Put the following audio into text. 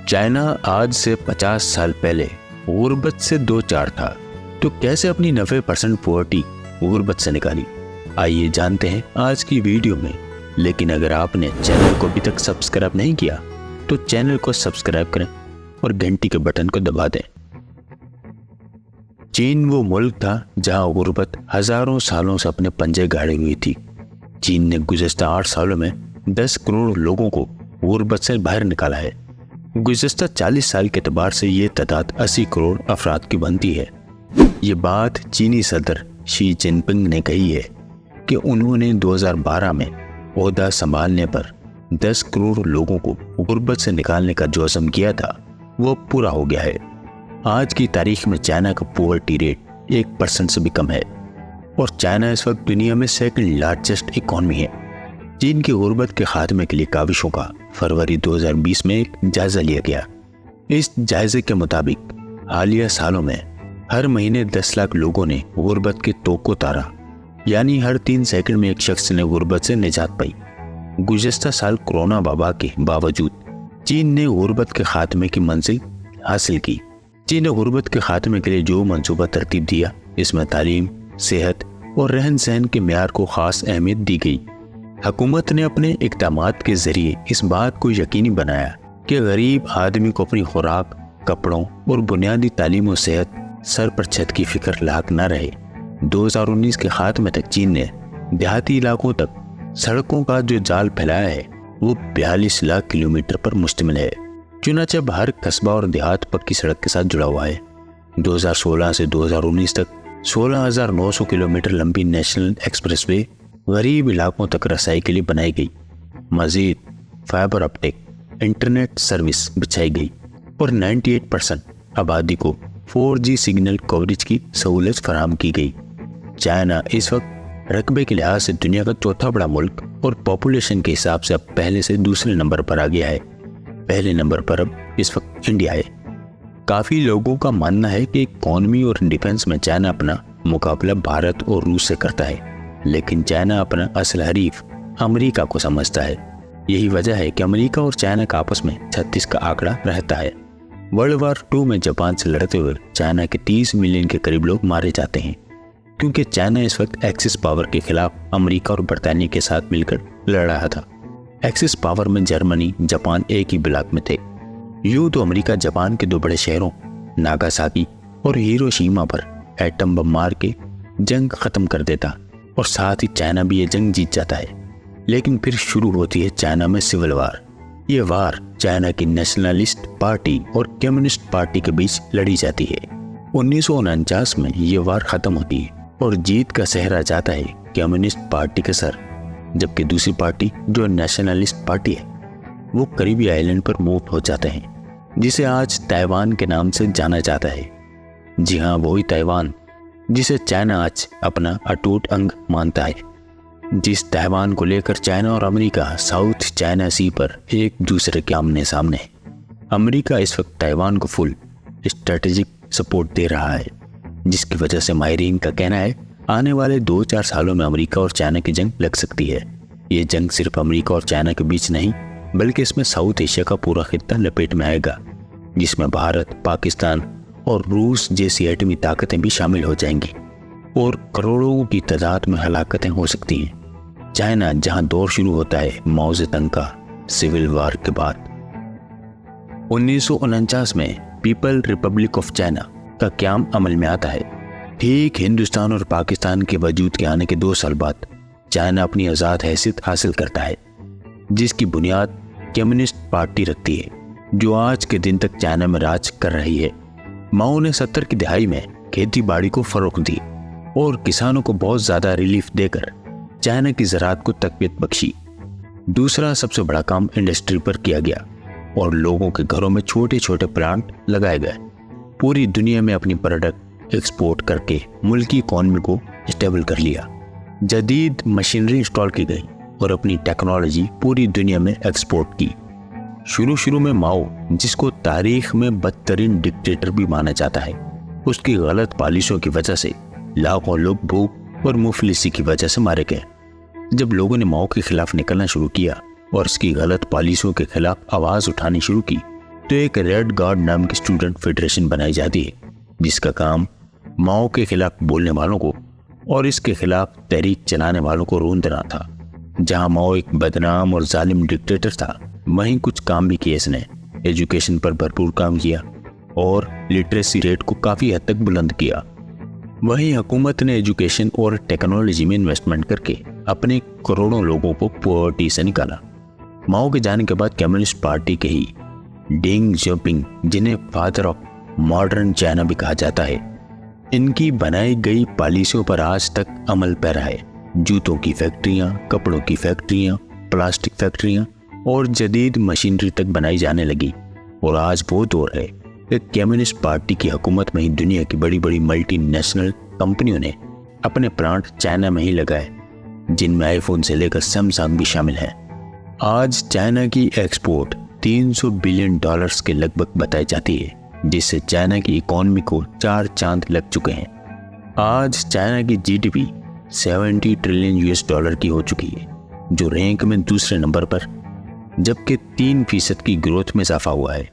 China आज से 50 साल पहले गुर्बत से दो चार था, तो कैसे अपनी 90% पॉवर्टी गुर्बत से निकाली? आइए जानते हैं आज की वीडियो में। लेकिन अगर आपने चैनल को अभी तक सब्सक्राइब नहीं किया तो चैनल को सब्सक्राइब करें और घंटी के बटन को दबा दें। चीन वो मुल्क था जहां गुर्बत हजारों सालों से अपने पंजे गाड़े हुई थी। चीन ने गुज़श्ता 8 सालों में 10 करोड़ लोगों को गुर्बत से बाहर निकाला है। गुज़श्ता 40 साल के एतबार से ये तादाद 80 करोड़ अफराद की बनती है। ये बात चीनी सदर शी जिनपिंग ने कही है कि उन्होंने 2012 में ओहदा संभालने पर 10 करोड़ लोगों को गुर्बत से निकालने का जो अज़्म किया था वो पूरा हो गया है। आज की तारीख में चाइना का पॉवर्टी रेट 1% से भी कम है और चाइना इस वक्त दुनिया में सेकंड लार्जेस्ट इकॉनमी है। चीन की गुर्बत के खात्मे के लिए काविशों का फरवरी 2020 में एक जायजा लिया गया। इस जायजे के मुताबिक हालिया सालों में हर महीने 10 लाख लोगों ने गुर्बत के तोक को तारा, यानी हर 3 सेकंड में एक शख्स ने गुर्बत से निजात पाई। गुज़श्ता साल कोरोना वबा के बावजूद चीन ने गुर्बत के खात्मे की मंजिल हासिल की। चीन ने गुर्बत के खात्मे के लिए जो मंसूबा तरतीब दिया, इसमें तालीम, सेहत और रहन सहन के मेयार को खास अहमियत दी गई। हुकूमत ने अपने इक़दामात के जरिए इस बात को यकीनी बनाया कि गरीब आदमी को अपनी खुराक, कपड़ों और बुनियादी तालीम और सेहत सर पर छत की फिक्र लाक न रहे। 2019 के खात्मे तक चीन ने देहाती इलाकों तक सड़कों का जो जाल फैलाया है वो 42 लाख किलोमीटर पर मुश्तमिल है। चुनांचे अब हर कस्बा और देहात पक्की सड़क के साथ जुड़ा हुआ है। 2016 से 2019 तक 16,900 किलोमीटर लंबी नेशनल एक्सप्रेसवे गरीब इलाकों तक रसाई के लिए बनाई गई। मजीद फाइबर ऑप्टिक इंटरनेट सर्विस बिछाई गई और 98% आबादी को 4G सिग्नल कवरेज की सहूलत फराहम की गई। चाइना इस वक्त रकबे के लिहाज से दुनिया का चौथा बड़ा मुल्क और पॉपुलेशन के हिसाब से अब पहले से दूसरे नंबर पर आ गया है। पहले नंबर पर अब इस वक्त इंडिया है। काफ़ी लोगों का मानना है कि इकॉनमी और डिफेंस में चाइना अपना मुकाबला भारत और रूस से करता है, लेकिन चाइना अपना असल हरीफ अमेरिका को समझता है। यही वजह है कि अमेरिका और चाइना का आपस में 36 का आंकड़ा रहता है। वर्ल्ड वार 2 में जापान से लड़ते हुए चाइना के 30 मिलियन के करीब लोग मारे जाते हैं, क्योंकि चाइना इस वक्त एक्सिस पावर के खिलाफ अमेरिका और बरतानिया के साथ मिलकर लड़ रहा था। एक्सिस पावर में जर्मनी, जापान एक ही ब्लॉक में थे। यूं तो अमेरिका जापान के 2 बड़े शहरों नागासाकी और हिरोशिमा पर एटम बम मार के जंग खत्म कर देता और साथ ही चाइना भी ये जंग जीत जाता है। लेकिन फिर शुरू होती है चाइना में सिविल वार। ये वार चाइना की नेशनलिस्ट पार्टी और कम्युनिस्ट पार्टी के बीच लड़ी जाती है। 1949 में ये वार खत्म होती है और जीत का सेहरा जाता है कम्युनिस्ट पार्टी के सर, जबकि दूसरी पार्टी जो नेशनलिस्ट पार्टी है वो करीबी आइलैंड पर मूव हो जाते हैं, जिसे आज ताइवान के नाम से जाना जाता है। जी हाँ, वही ताइवान जिसे चाइना आज अपना अटूट अंग मानता है। जिस ताइवान को लेकर चाइना और अमेरिका साउथ चाइना सी पर एक दूसरे के आमने सामने है। अमेरिका इस वक्त ताइवान को फुल स्ट्रेटेजिक सपोर्ट दे रहा है, जिसकी वजह से माहिरीन का कहना है आने वाले 2-4 सालों में अमेरिका और चाइना की जंग लग सकती है। ये जंग सिर्फ अमेरिका और चाइना के बीच नहीं, बल्कि इसमें साउथ एशिया का पूरा खित्ता लपेट में आएगा, जिसमें भारत, पाकिस्तान और रूस जैसी एटमी ताकतें भी शामिल हो जाएंगी और करोड़ों की तादाद में हलाकतें हो सकती हैं। चाइना जहां दौर शुरू होता है माओ ज़ेडुंग का सिविल वार के बाद। 1949 में पीपल रिपब्लिक ऑफ चाइना का क़याम अमल में आता है। ठीक हिंदुस्तान और पाकिस्तान के वजूद के आने के 2 साल बाद चाइना अपनी आज़ाद हैसियत हासिल करता है, जिसकी बुनियाद कम्युनिस्ट पार्टी रखती है, जो आज के दिन तक चाइना में राज कर रही है। माओ ने 70 की दहाई में खेती बाड़ी को फरोग दी और किसानों को बहुत ज़्यादा रिलीफ देकर चाइना की ज़राअत को तक़वियत बख्शी। दूसरा सबसे बड़ा काम इंडस्ट्री पर किया गया और लोगों के घरों में छोटे छोटे प्लांट लगाए गए। पूरी दुनिया में अपनी प्रोडक्ट एक्सपोर्ट करके मुल्की इकॉनमी को स्टेबल कर लिया। जदीद मशीनरी इंस्टॉल की गई और अपनी टेक्नोलॉजी पूरी दुनिया में एक्सपोर्ट की। शुरू में माओ, जिसको तारीख में बदतरीन डिक्टेटर भी माना जाता है, उसकी गलत पॉलिसियों की वजह से लाखों लोग भूख और मुफलिसी की वजह से मारे गए। जब लोगों ने माओ के खिलाफ निकलना शुरू किया और इसकी गलत पॉलिसियों के खिलाफ आवाज उठानी शुरू की, तो एक रेड गार्ड नाम की स्टूडेंट फेडरेशन बनाई जाती है, जिसका काम माओ के खिलाफ बोलने वालों को और इसके खिलाफ तहरीक चलाने वालों को रोंदना था। जहां माओ एक बदनाम और जालिम डिक्टेटर था, वहीं कुछ काम भी किए इसने। एजुकेशन पर भरपूर काम किया और लिटरेसी रेट को काफी हद तक बुलंद किया। वहीं हुकूमत ने एजुकेशन और टेक्नोलॉजी में इन्वेस्टमेंट करके अपने करोड़ों लोगों को पॉवर्टी से निकाला। माओ के जाने के बाद कम्युनिस्ट पार्टी के ही डेंग जियाओपिंग, जिन्हें फादर ऑफ मॉडर्न चाइना भी कहा जाता है, इनकी बनाई गई पॉलिसियों पर आज तक अमल पैरा है। जूतों की फैक्ट्रियां, कपड़ों की फैक्ट्रियां, प्लास्टिक फैक्ट्रियां और जदीद मशीनरी तक बनाई जाने लगी। और आज वो दौर है कि कम्युनिस्ट पार्टी की हुकूमत में ही दुनिया की बड़ी बड़ी मल्टीनेशनल कंपनियों ने अपने प्लांट चाइना में ही लगाए, जिनमें आईफोन से लेकर सैमसंग भी शामिल है। आज चाइना की एक्सपोर्ट 300 बिलियन डॉलर्स के लगभग बताई जाती है, जिससे चाइना की इकोनॉमी को 4 चांद लग चुके हैं। आज चाइना की जीडीपी 70 ट्रिलियन यूएस डॉलर की हो चुकी है, जो रैंक में दूसरे नंबर पर, जबकि 3% की ग्रोथ में इजाफा हुआ है।